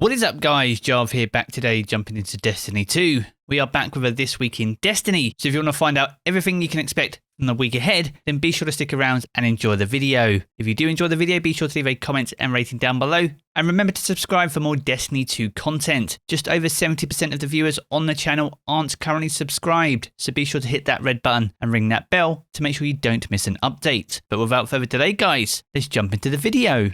What is up guys, Jarv here, back today jumping into Destiny 2. We are back with a This Week in Destiny, so if you want to find out everything you can expect from the week ahead, then be sure to stick around and enjoy the video. If you do enjoy the video, be sure to leave a comment and rating down below, and remember to subscribe for more Destiny 2 content. Just over 70% of the viewers on the channel aren't currently subscribed, so be sure to hit that red button and ring that bell to make sure you don't miss an update. But without further delay guys, let's jump into the video.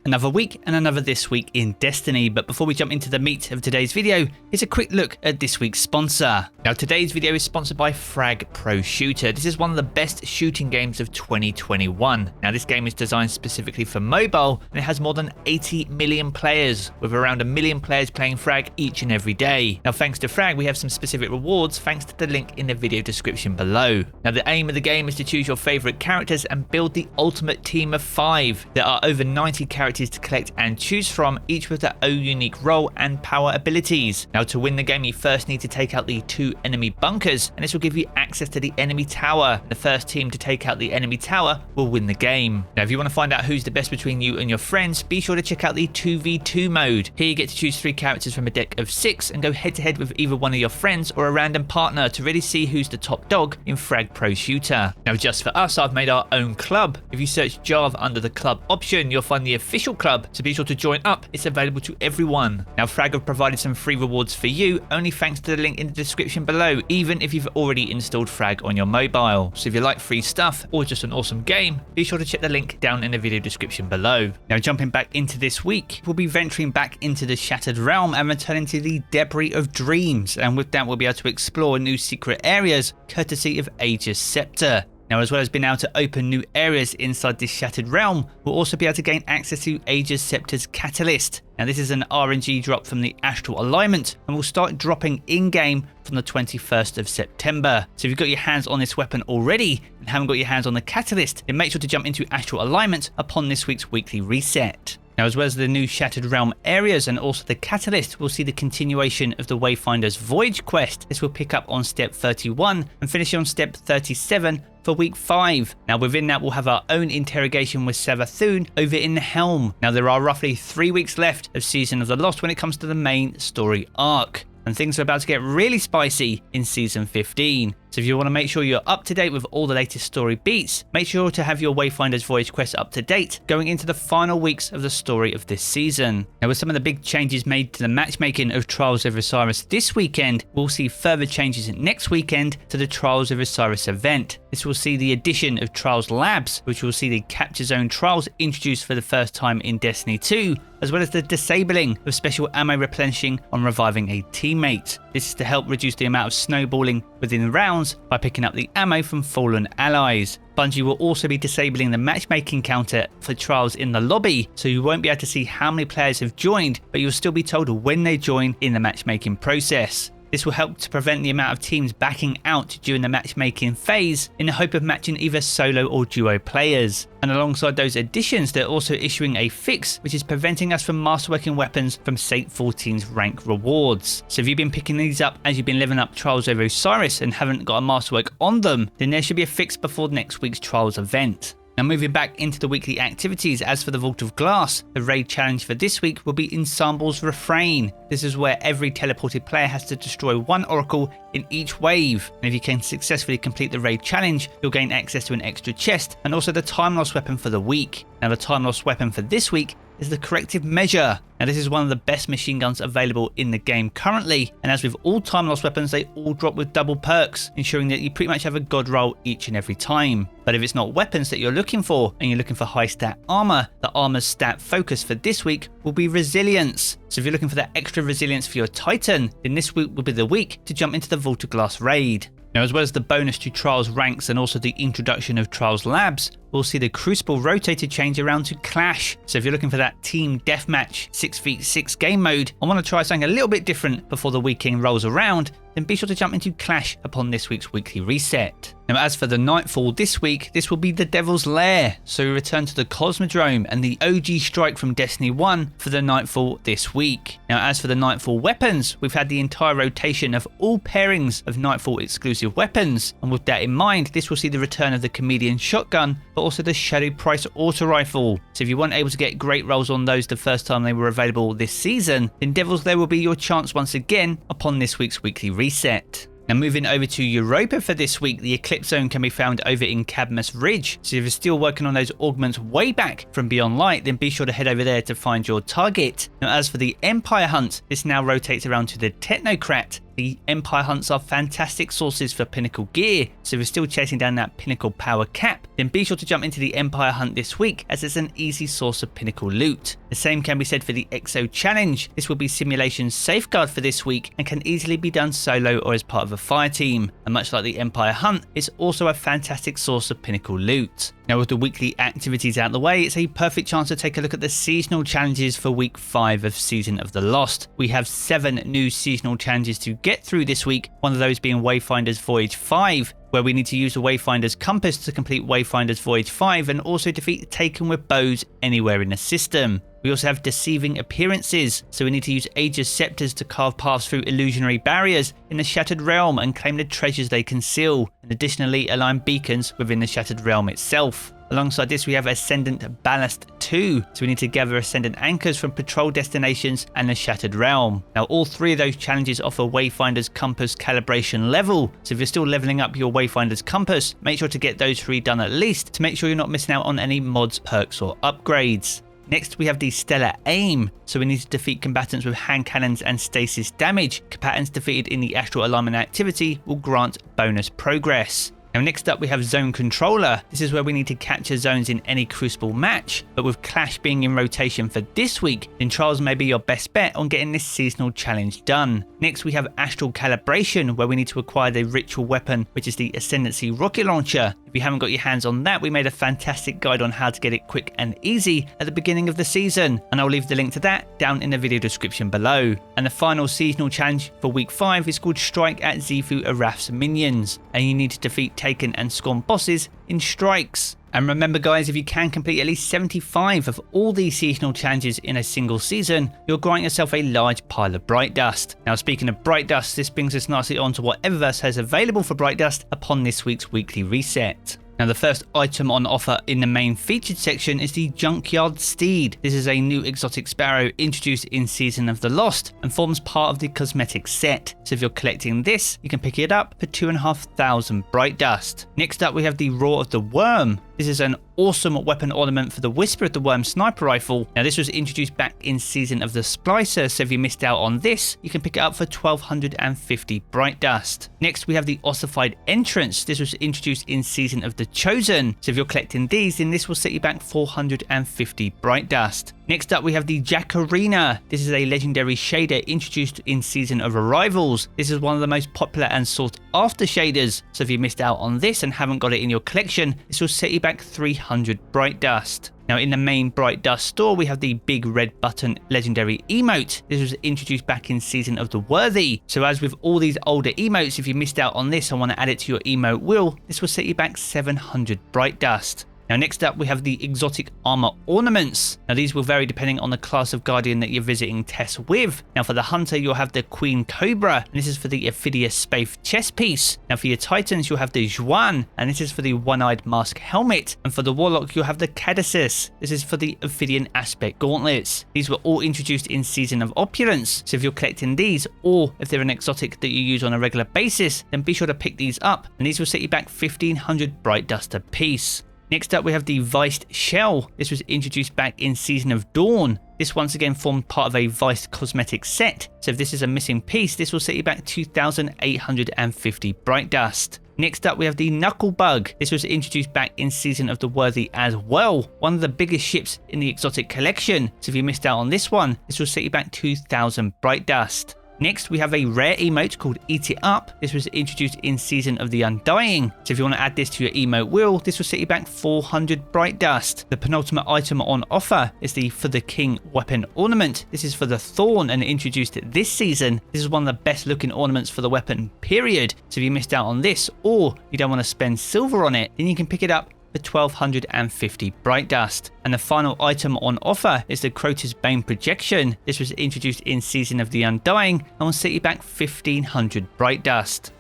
Another week and another This Week in Destiny, but before we jump into the meat of today's video, here's a quick look at this week's sponsor. Now today's video is sponsored by Frag Pro Shooter. This is one of the best shooting games of 2021. Now this game is designed specifically for mobile and it has more than 80 million players, with around 1 million players playing Frag each and every day. Now thanks to Frag we have some specific rewards thanks to the link in the video description below. Now the aim of the game is to choose your favourite characters and build the ultimate team of 5. There are over 90 characters to collect and choose from, each with their own unique role and power abilities. Now to win the game you first need to take out the 2 enemy bunkers, and this will give you access to the enemy tower. The first team to take out the enemy tower will win the game. Now if you want to find out who's the best between you and your friends, be sure to check out the 2v2 mode. Here you get to choose 3 characters from a deck of 6 and go head to head with either one of your friends or a random partner to really see who's the top dog in Frag Pro Shooter. Now just for us, I've made our own club. If you search Jarv under the club option, you'll find the official club, so be sure to join up. It's available to everyone. Now Frag have provided some free rewards for you, only thanks to the link in the description below, even if you've already installed Frag on your mobile. So if you like free stuff or just an awesome game, be sure to check the link down in the video description below. Now jumping back into this week, we'll be venturing back into the Shattered Realm and returning to the Debris of Dreams, and with that we'll be able to explore new secret areas courtesy of Ager's Scepter. Now, as well as being able to open new areas inside this Shattered Realm, we'll also be able to gain access to Ager's Scepter's Catalyst. Now, this is an RNG drop from the Astral Alignment and will start dropping in-game from the 21st of September. So if you've got your hands on this weapon already and haven't got your hands on the Catalyst, then make sure to jump into Astral Alignment upon this week's weekly reset. Now, as well as the new Shattered Realm areas and also the Catalyst, we'll see the continuation of the Wayfinder's Voyage quest. This will pick up on step 31 and finish on step 37 for week 5. Now within that we'll have our own interrogation with Savathun over in the Helm. Now there are roughly 3 weeks left of Season of the Lost when it comes to the main story arc, and things are about to get really spicy in Season 15. So if you want to make sure you're up to date with all the latest story beats, make sure to have your Wayfinder's Voyage quest up to date going into the final weeks of the story of this season. Now with some of the big changes made to the matchmaking of Trials of Osiris this weekend, we'll see further changes next weekend to the Trials of Osiris event. This will see the addition of Trials Labs, which will see the Capture Zone Trials introduced for the first time in Destiny 2, as well as the disabling of special ammo replenishing on reviving a teammate. This is to help reduce the amount of snowballing within rounds by picking up the ammo from fallen allies. Bungie will also be disabling the matchmaking counter for trials in the lobby, so you won't be able to see how many players have joined, but you'll still be told when they join in the matchmaking process. This will help to prevent the amount of teams backing out during the matchmaking phase in the hope of matching either solo or duo players. And alongside those additions, they're also issuing a fix which is preventing us from masterworking weapons from Sate 14's rank rewards. So if you've been picking these up as you've been leveling up Trials of Osiris and haven't got a masterwork on them, then there should be a fix before next week's Trials event. Now moving back into the weekly activities, as for the Vault of Glass, the raid challenge for this week will be Ensemble's Refrain. This is where every teleported player has to destroy 1 oracle in each wave, and if you can successfully complete the raid challenge, you'll gain access to an extra chest and also the time loss weapon for the week. Now the time loss weapon for this week is the Corrective Measure. Now this is one of the best machine guns available in the game currently, and as with all time loss weapons, they all drop with double perks, ensuring that you pretty much have a god roll each and every time. But if it's not weapons that you're looking for and you're looking for high stat armor, the armor's stat focus for this week will be Resilience. So if you're looking for that extra resilience for your Titan, then this week will be the week to jump into the Vault of Glass raid. Now, as well as the bonus to Trials ranks and also the introduction of Trials Labs, we'll see the Crucible rotator change around to Clash. So if you're looking for that team deathmatch 6v6 game mode and want to try something a little bit different before the weekend rolls around, then be sure to jump into Clash upon this week's weekly reset. Now, as for the Nightfall this week, this will be the Devil's Lair, so we return to the Cosmodrome and the OG strike from Destiny 1 for the Nightfall this week. Now, as for the Nightfall weapons, we've had the entire rotation of all pairings of Nightfall exclusive weapons, and with that in mind, this will see the return of the Comedian Shotgun, but also the Shadow Price Auto Rifle. So if you weren't able to get great rolls on those the first time they were available this season, then Devil's Lair will be your chance once again upon this week's weekly reset. Now, moving over to Europa for this week, the Eclipse Zone can be found over in Cadmus Ridge, so if you're still working on those augments way back from Beyond Light, then be sure to head over there to find your target. Now, as for the Empire Hunt, this now rotates around to the Technocrat. The Empire Hunts are fantastic sources for Pinnacle gear, so if you're still chasing down that Pinnacle power cap, then be sure to jump into the Empire Hunt this week, as it's an easy source of Pinnacle loot. The same can be said for the Exo Challenge. This will be Simulation Safeguard for this week and can easily be done solo or as part of a fire team, and much like the Empire Hunt, it's also a fantastic source of Pinnacle loot. Now, with the weekly activities out of the way, it's a perfect chance to take a look at the seasonal challenges for week 5 of Season of the Lost. We have 7 new seasonal challenges to get through this week, one of those being Wayfinder's Voyage 5, where we need to use the Wayfinder's Compass to complete Wayfinder's Voyage 5 and also defeat Taken with Bows anywhere in the system. We also have Deceiving Appearances, so we need to use Ager's Scepters to carve paths through illusionary barriers in the Shattered Realm and claim the treasures they conceal, and additionally align beacons within the Shattered Realm itself. Alongside this, we have Ascendant Ballast 2, so we need to gather Ascendant Anchors from patrol destinations and the Shattered Realm. Now, all 3 of those challenges offer Wayfinder's Compass calibration level, so if you're still leveling up your Wayfinder's Compass, make sure to get those 3 done at least to make sure you're not missing out on any mods, perks or upgrades. Next, we have the Stellar Aim, so we need to defeat combatants with hand cannons and stasis damage. Combatants defeated in the Astral Alignment activity will grant bonus progress. Now, next up we have Zone Controller. This is where we need to capture zones in any Crucible match, but with Clash being in rotation for this week, then Trials may be your best bet on getting this seasonal challenge done. Next, we have Astral Calibration, where we need to acquire the ritual weapon, which is the Ascendancy Rocket Launcher. If you haven't got your hands on that, we made a fantastic guide on how to get it quick and easy at the beginning of the season, and I'll leave the link to that down in the video description below. And the final seasonal challenge for week 5 is called Strike at Xifu Arath's Minions, and you need to defeat Taken and Scorn bosses in strikes. And remember guys, if you can complete at least 75 of all these seasonal challenges in a single season, you'll grant yourself a large pile of Bright Dust. Now, speaking of Bright Dust, this brings us nicely on to what Eververse has available for Bright Dust upon this week's weekly reset. Now, the first item on offer in the main featured section is the Junkyard Steed. This is a new exotic sparrow introduced in Season of the Lost and forms part of the cosmetic set. So if you're collecting this, you can pick it up for 2,500 Bright Dust. Next up, we have the Roar of the Worm. This is an awesome weapon ornament for the Whisper of the Worm sniper rifle. Now, this was introduced back in Season of the Splicer, so if you missed out on this, you can pick it up for 1,250 Bright Dust. Next, we have the Ossified Entrance. This was introduced in Season of the Chosen, so if you're collecting these, then this will set you back 450 Bright Dust. Next up, we have the Jacarina. This is a legendary shader introduced in Season of Arrivals. This is one of the most popular and sought after shaders, so if you missed out on this and haven't got it in your collection, this will set you back 300 Bright Dust. Now, in the main Bright Dust store, we have the Big Red Button legendary emote. This was introduced back in Season of the Worthy. So as with all these older emotes, if you missed out on this and want to add it to your emote wheel, this will set you back 700 Bright Dust. Now, next up, we have the exotic armor ornaments. Now, these will vary depending on the class of guardian that you're visiting tests with. Now, for the hunter, you'll have the Queen Cobra, and this is for the Ophidius Spaith chest piece. Now, for your titans, you'll have the Juan, and this is for the one-eyed mask helmet. And for the warlock, you'll have the Caduceus. This is for the Ophidian aspect gauntlets. These were all introduced in Season of Opulence. So if you're collecting these, or if they're an exotic that you use on a regular basis, then be sure to pick these up, and these will set you back 1,500 Bright Dust a piece. Next up, we have the Viced Shell. This was introduced back in Season of Dawn. This once again formed part of a Viced cosmetic set. So if this is a missing piece, this will set you back 2,850 Bright Dust. Next up, we have the Knucklebug. This was introduced back in Season of the Worthy as well. One of the biggest ships in the exotic collection. So if you missed out on this one, this will set you back 2,000 Bright Dust. Next, we have a rare emote called Eat It Up. This was introduced in Season of the Undying. So if you want to add this to your emote wheel, this will set you back 400 Bright Dust. The penultimate item on offer is the For the King weapon ornament. This is for the Thorn and introduced this season. This is one of the best looking ornaments for the weapon, period. So if you missed out on this or you don't want to spend silver on it, then you can pick it up for 1250 Bright Dust. And the final item on offer is the Crota's Bane Projection. This was introduced in Season of the Undying and will set you back 1500 Bright Dust.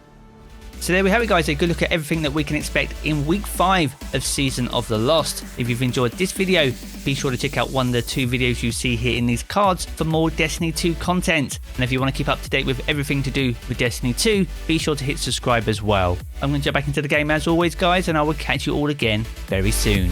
So there we have it, guys, a good look at everything that we can expect in week 5 of Season of the Lost. If you've enjoyed this video, be sure to check out one of the 2 videos you see here in these cards for more Destiny 2 content. And if you want to keep up to date with everything to do with Destiny 2, be sure to hit subscribe as well. I'm going to jump back into the game as always, guys, and I will catch you all again very soon.